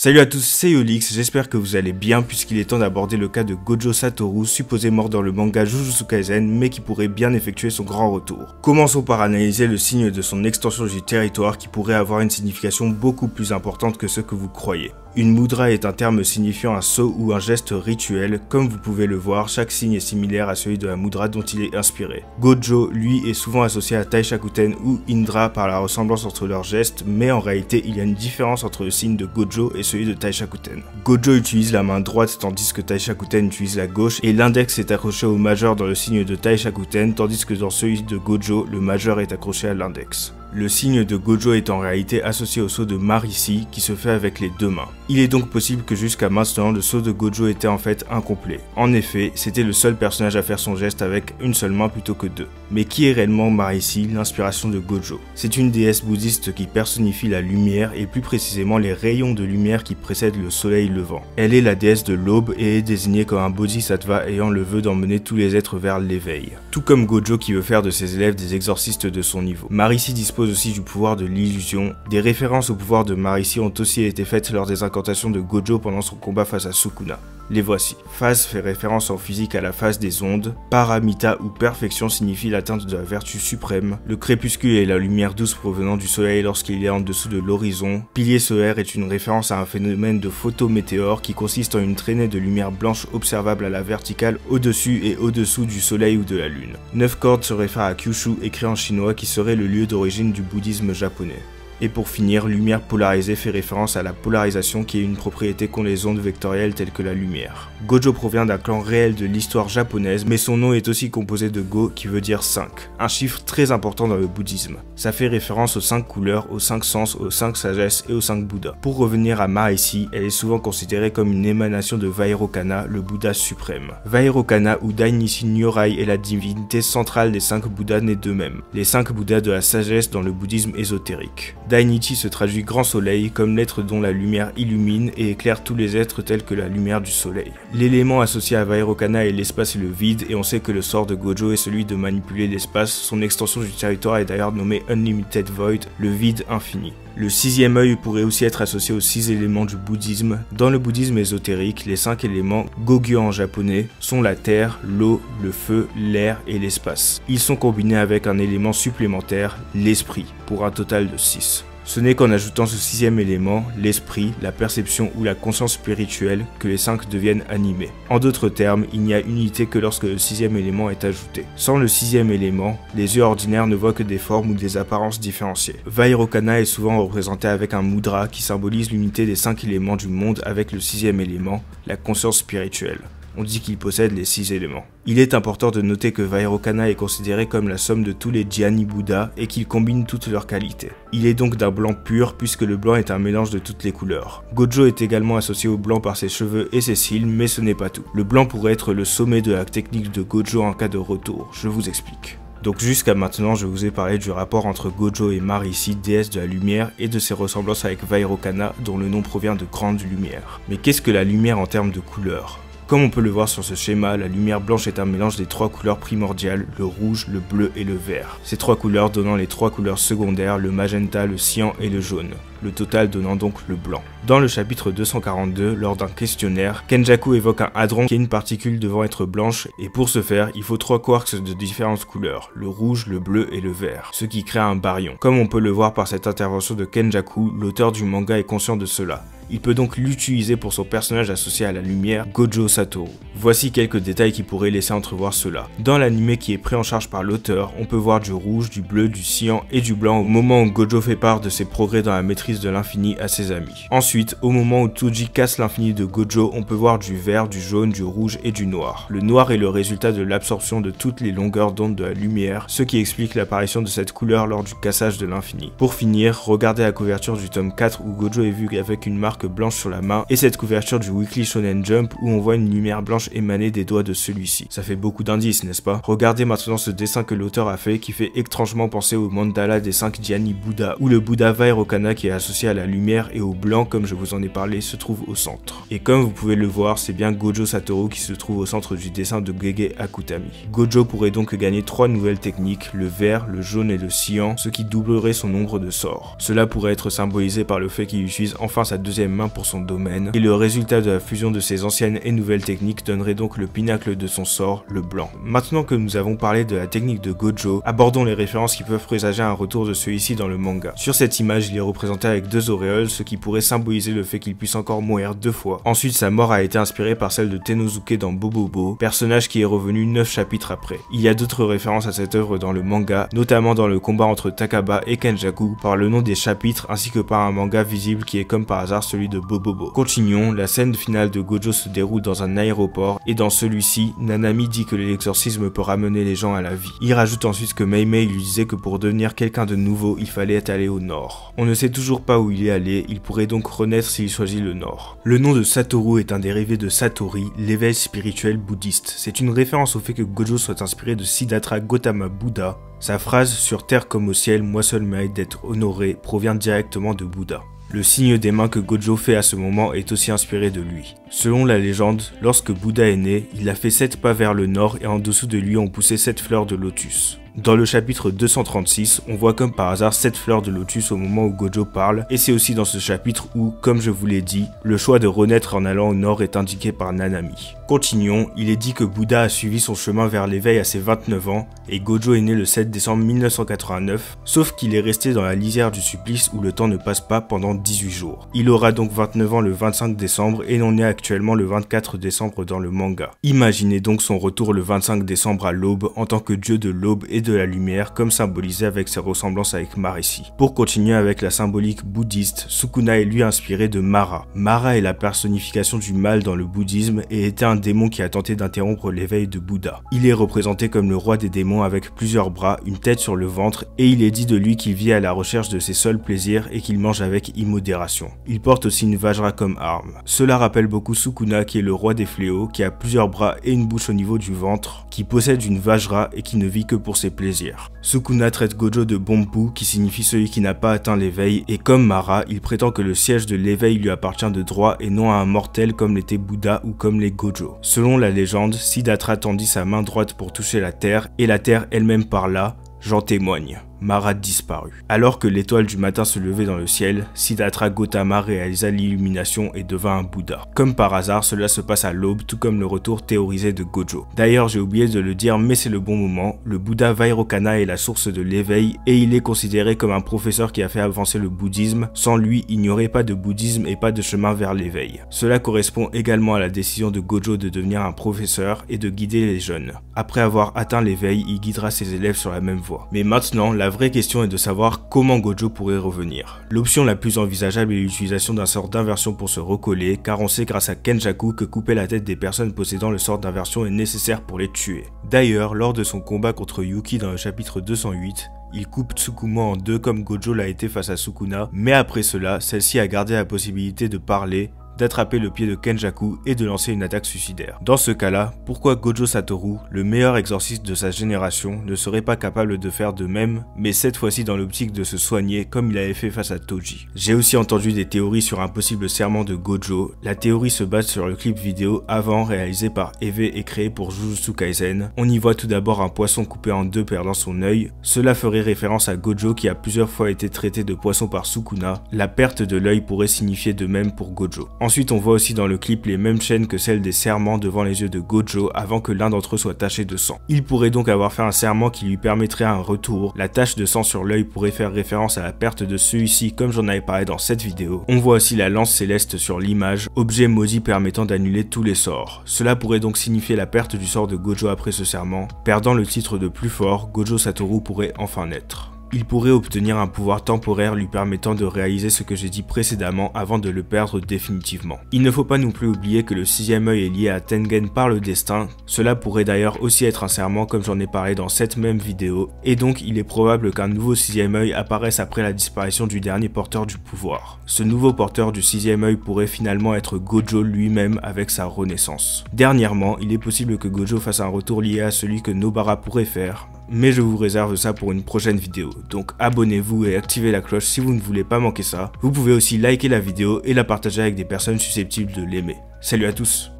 Salut à tous, c'est Yolix, j'espère que vous allez bien puisqu'il est temps d'aborder le cas de Gojo Satoru, supposé mort dans le manga Jujutsu Kaisen mais qui pourrait bien effectuer son grand retour. Commençons par analyser le signe de son extension du territoire qui pourrait avoir une signification beaucoup plus importante que ce que vous croyez. Une mudra est un terme signifiant un saut ou un geste rituel. Comme vous pouvez le voir, chaque signe est similaire à celui de la mudra dont il est inspiré. Gojo, lui, est souvent associé à Taishakuten ou Indra par la ressemblance entre leurs gestes, mais en réalité, il y a une différence entre le signe de Gojo et celui de Taishakuten. Gojo utilise la main droite tandis que Taishakuten utilise la gauche, et l'index est accroché au majeur dans le signe de Taishakuten, tandis que dans celui de Gojo, le majeur est accroché à l'index. Le signe de Gojo est en réalité associé au saut de Marici qui se fait avec les deux mains. Il est donc possible que jusqu'à maintenant le saut de Gojo était en fait incomplet. En effet, c'était le seul personnage à faire son geste avec une seule main plutôt que deux. Mais qui est réellement Marici, l'inspiration de Gojo? C'est une déesse bouddhiste qui personnifie la lumière et plus précisément les rayons de lumière qui précèdent le soleil levant. Elle est la déesse de l'aube et est désignée comme un bodhisattva ayant le vœu d'emmener tous les êtres vers l'éveil. Tout comme Gojo qui veut faire de ses élèves des exorcistes de son niveau. Marici dispose aussi du pouvoir de l'illusion. Des références au pouvoir de Marici ont aussi été faites lors des incantations de Gojo pendant son combat face à Sukuna. Les voici. Phase fait référence en physique à la phase des ondes. Paramita ou perfection signifie l'atteinte de la vertu suprême. Le crépuscule est la lumière douce provenant du soleil lorsqu'il est en dessous de l'horizon. Pilier solaire est une référence à un phénomène de photométéore qui consiste en une traînée de lumière blanche observable à la verticale au-dessus et au-dessous du soleil ou de la lune. 9 cordes se réfère à Kyushu écrit en chinois qui serait le lieu d'origine du bouddhisme japonais. Et pour finir, lumière polarisée fait référence à la polarisation qui est une propriété qu'ont les ondes vectorielles telles que la lumière. Gojo provient d'un clan réel de l'histoire japonaise, mais son nom est aussi composé de Go qui veut dire 5, un chiffre très important dans le bouddhisme. Ça fait référence aux 5 couleurs, aux 5 sens, aux 5 sagesses et aux 5 Bouddhas. Pour revenir à Marici, elle est souvent considérée comme une émanation de Vairocana, le Bouddha suprême. Vairocana ou Dainichi Nyorai est la divinité centrale des 5 Bouddhas nés d'eux-mêmes, les 5 Bouddhas de la sagesse dans le bouddhisme ésotérique. Dainichi se traduit grand soleil comme l'être dont la lumière illumine et éclaire tous les êtres tels que la lumière du soleil. L'élément associé à Vairocana est l'espace et le vide et on sait que le sort de Gojo est celui de manipuler l'espace, son extension du territoire est d'ailleurs nommée Unlimited Void, le vide infini. Le 6e œil pourrait aussi être associé aux 6 éléments du bouddhisme. Dans le bouddhisme ésotérique, les 5 éléments, Gogyo en japonais, sont la terre, l'eau, le feu, l'air et l'espace. Ils sont combinés avec un élément supplémentaire, l'esprit, pour un total de 6. Ce n'est qu'en ajoutant ce 6e élément, l'esprit, la perception ou la conscience spirituelle, que les 5 deviennent animés. En d'autres termes, il n'y a unité que lorsque le 6e élément est ajouté. Sans le 6e élément, les yeux ordinaires ne voient que des formes ou des apparences différenciées. Vairocana est souvent représenté avec un mudra qui symbolise l'unité des 5 éléments du monde avec le 6e élément, la conscience spirituelle. On dit qu'il possède les 6 éléments. Il est important de noter que Vairocana est considéré comme la somme de tous les Dhyani Bouddha et qu'il combine toutes leurs qualités. Il est donc d'un blanc pur puisque le blanc est un mélange de toutes les couleurs. Gojo est également associé au blanc par ses cheveux et ses cils, mais ce n'est pas tout. Le blanc pourrait être le sommet de la technique de Gojo en cas de retour, je vous explique. Donc jusqu'à maintenant, je vous ai parlé du rapport entre Gojo et Marici, déesse de la lumière, et de ses ressemblances avec Vairocana, dont le nom provient de grande lumière. Mais qu'est-ce que la lumière en termes de couleurs ? Comme on peut le voir sur ce schéma, la lumière blanche est un mélange des 3 couleurs primordiales, le rouge, le bleu et le vert. Ces 3 couleurs donnant les 3 couleurs secondaires, le magenta, le cyan et le jaune. Le total donnant donc le blanc. Dans le chapitre 242, lors d'un questionnaire, Kenjaku évoque un hadron qui est une particule devant être blanche, et pour ce faire, il faut 3 quarks de différentes couleurs, le rouge, le bleu et le vert, ce qui crée un baryon. Comme on peut le voir par cette intervention de Kenjaku, l'auteur du manga est conscient de cela. Il peut donc l'utiliser pour son personnage associé à la lumière, Gojo Satoru. Voici quelques détails qui pourraient laisser entrevoir cela. Dans l'anime qui est pris en charge par l'auteur, on peut voir du rouge, du bleu, du cyan et du blanc au moment où Gojo fait part de ses progrès dans la maîtrise de l'infini à ses amis. Ensuite, au moment où Toji casse l'infini de Gojo, on peut voir du vert, du jaune, du rouge et du noir. Le noir est le résultat de l'absorption de toutes les longueurs d'onde de la lumière, ce qui explique l'apparition de cette couleur lors du cassage de l'infini. Pour finir, regardez la couverture du tome 4 où Gojo est vu avec une marque blanche sur la main et cette couverture du Weekly Shonen Jump où on voit une lumière blanche émaner des doigts de celui-ci. Ça fait beaucoup d'indices, n'est-ce pas? Regardez maintenant ce dessin que l'auteur a fait qui fait étrangement penser au mandala des 5 Dhyani Bouddha où le Bouddha Vairocana qui est associé à la lumière et au blanc comme je vous en ai parlé se trouve au centre. Et comme vous pouvez le voir, c'est bien Gojo Satoru qui se trouve au centre du dessin de Gege Akutami. Gojo pourrait donc gagner 3 nouvelles techniques, le vert, le jaune et le cyan, ce qui doublerait son nombre de sorts. Cela pourrait être symbolisé par le fait qu'il utilise enfin sa 2e troisième main pour son domaine, et le résultat de la fusion de ses anciennes et nouvelles techniques donnerait donc le pinacle de son sort, le blanc. Maintenant que nous avons parlé de la technique de Gojo, abordons les références qui peuvent présager un retour de celui-ci dans le manga. Sur cette image, il est représenté avec 2 auréoles, ce qui pourrait symboliser le fait qu'il puisse encore mourir 2 fois. Ensuite, sa mort a été inspirée par celle de Tenosuke dans Bobobo, personnage qui est revenu 9 chapitres après. Il y a d'autres références à cette œuvre dans le manga, notamment dans le combat entre Takaba et Kenjaku, par le nom des chapitres ainsi que par un manga visible qui est comme par hasard celui de Bobobo. Continuons, la scène finale de Gojo se déroule dans un aéroport, et dans celui-ci, Nanami dit que l'exorcisme peut ramener les gens à la vie. Il rajoute ensuite que Mei Mei lui disait que pour devenir quelqu'un de nouveau, il fallait être allé au nord. On ne sait toujours pas où il est allé, il pourrait donc renaître s'il choisit le nord. Le nom de Satoru est un dérivé de Satori, l'éveil spirituel bouddhiste. C'est une référence au fait que Gojo soit inspiré de Siddhartha Gautama Bouddha. Sa phrase « Sur terre comme au ciel, moi seul mérite d'être honoré » provient directement de Bouddha. Le signe des mains que Gojo fait à ce moment est aussi inspiré de lui. Selon la légende, lorsque Bouddha est né, il a fait 7 pas vers le nord et en dessous de lui ont poussé 7 fleurs de lotus. Dans le chapitre 236, on voit comme par hasard 7 fleurs de lotus au moment où Gojo parle, et c'est aussi dans ce chapitre où, comme je vous l'ai dit, le choix de renaître en allant au nord est indiqué par Nanami. Continuons, il est dit que Bouddha a suivi son chemin vers l'éveil à ses 29 ans, et Gojo est né le 7 décembre 1989, sauf qu'il est resté dans la lisière du supplice où le temps ne passe pas pendant 18 jours. Il aura donc 29 ans le 25 décembre et l'on est actuellement le 24 décembre dans le manga. Imaginez donc son retour le 25 décembre à l'aube en tant que dieu de l'aube et de la lumière comme symbolisé avec ses ressemblances avec Marici. Pour continuer avec la symbolique bouddhiste, Sukuna est lui inspiré de Mara. Mara est la personnification du mal dans le bouddhisme et était un démon qui a tenté d'interrompre l'éveil de Bouddha. Il est représenté comme le roi des démons avec plusieurs bras, une tête sur le ventre et il est dit de lui qu'il vit à la recherche de ses seuls plaisirs et qu'il mange avec immodération. Il porte aussi une vajra comme arme. Cela rappelle beaucoup Sukuna qui est le roi des fléaux, qui a plusieurs bras et une bouche au niveau du ventre, qui possède une vajra et qui ne vit que pour ses plaisirs. Sukuna traite Gojo de Bompu qui signifie celui qui n'a pas atteint l'éveil et comme Mara, il prétend que le siège de l'éveil lui appartient de droit et non à un mortel comme l'était Bouddha ou comme les Gojo. Selon la légende, Siddhartha tendit sa main droite pour toucher la terre et la terre elle-même parla, j'en témoigne. Mara disparut. Alors que l'étoile du matin se levait dans le ciel, Siddhartha Gautama réalisa l'illumination et devint un Bouddha. Comme par hasard, cela se passe à l'aube, tout comme le retour théorisé de Gojo. D'ailleurs, j'ai oublié de le dire, mais c'est le bon moment, le Bouddha Vairocana est la source de l'éveil et il est considéré comme un professeur qui a fait avancer le bouddhisme. Sans lui, il n'y aurait pas de bouddhisme et pas de chemin vers l'éveil. Cela correspond également à la décision de Gojo de devenir un professeur et de guider les jeunes. Après avoir atteint l'éveil, il guidera ses élèves sur la même voie. Mais maintenant, la vraie question est de savoir comment Gojo pourrait revenir. L'option la plus envisageable est l'utilisation d'un sort d'inversion pour se recoller, car on sait grâce à Kenjaku que couper la tête des personnes possédant le sort d'inversion est nécessaire pour les tuer. D'ailleurs, lors de son combat contre Yuki dans le chapitre 208, il coupe Tsukumo en deux comme Gojo l'a été face à Sukuna, mais après cela, celle-ci a gardé la possibilité de parler, d'attraper le pied de Kenjaku et de lancer une attaque suicidaire. Dans ce cas-là, pourquoi Gojo Satoru, le meilleur exorciste de sa génération, ne serait pas capable de faire de même, mais cette fois-ci dans l'optique de se soigner comme il avait fait face à Toji. J'ai aussi entendu des théories sur un possible serment de Gojo. La théorie se base sur le clip vidéo avant réalisé par Eve et créé pour Jujutsu Kaisen. On y voit tout d'abord un poisson coupé en deux perdant son œil. Cela ferait référence à Gojo qui a plusieurs fois été traité de poisson par Sukuna. La perte de l'œil pourrait signifier de même pour Gojo. Ensuite, on voit aussi dans le clip les mêmes chaînes que celles des serments devant les yeux de Gojo avant que l'un d'entre eux soit taché de sang. Il pourrait donc avoir fait un serment qui lui permettrait un retour. La tache de sang sur l'œil pourrait faire référence à la perte de celui-ci comme j'en avais parlé dans cette vidéo. On voit aussi la lance céleste sur l'image, objet maudit permettant d'annuler tous les sorts. Cela pourrait donc signifier la perte du sort de Gojo après ce serment. Perdant le titre de plus fort, Gojo Satoru pourrait enfin naître. Il pourrait obtenir un pouvoir temporaire lui permettant de réaliser ce que j'ai dit précédemment avant de le perdre définitivement. Il ne faut pas non plus oublier que le sixième œil est lié à Tengen par le destin, cela pourrait d'ailleurs aussi être un serment comme j'en ai parlé dans cette même vidéo, et donc il est probable qu'un nouveau sixième œil apparaisse après la disparition du dernier porteur du pouvoir. Ce nouveau porteur du sixième œil pourrait finalement être Gojo lui-même avec sa renaissance. Dernièrement, il est possible que Gojo fasse un retour lié à celui que Nobara pourrait faire, mais je vous réserve ça pour une prochaine vidéo, donc abonnez-vous et activez la cloche si vous ne voulez pas manquer ça. Vous pouvez aussi liker la vidéo et la partager avec des personnes susceptibles de l'aimer. Salut à tous!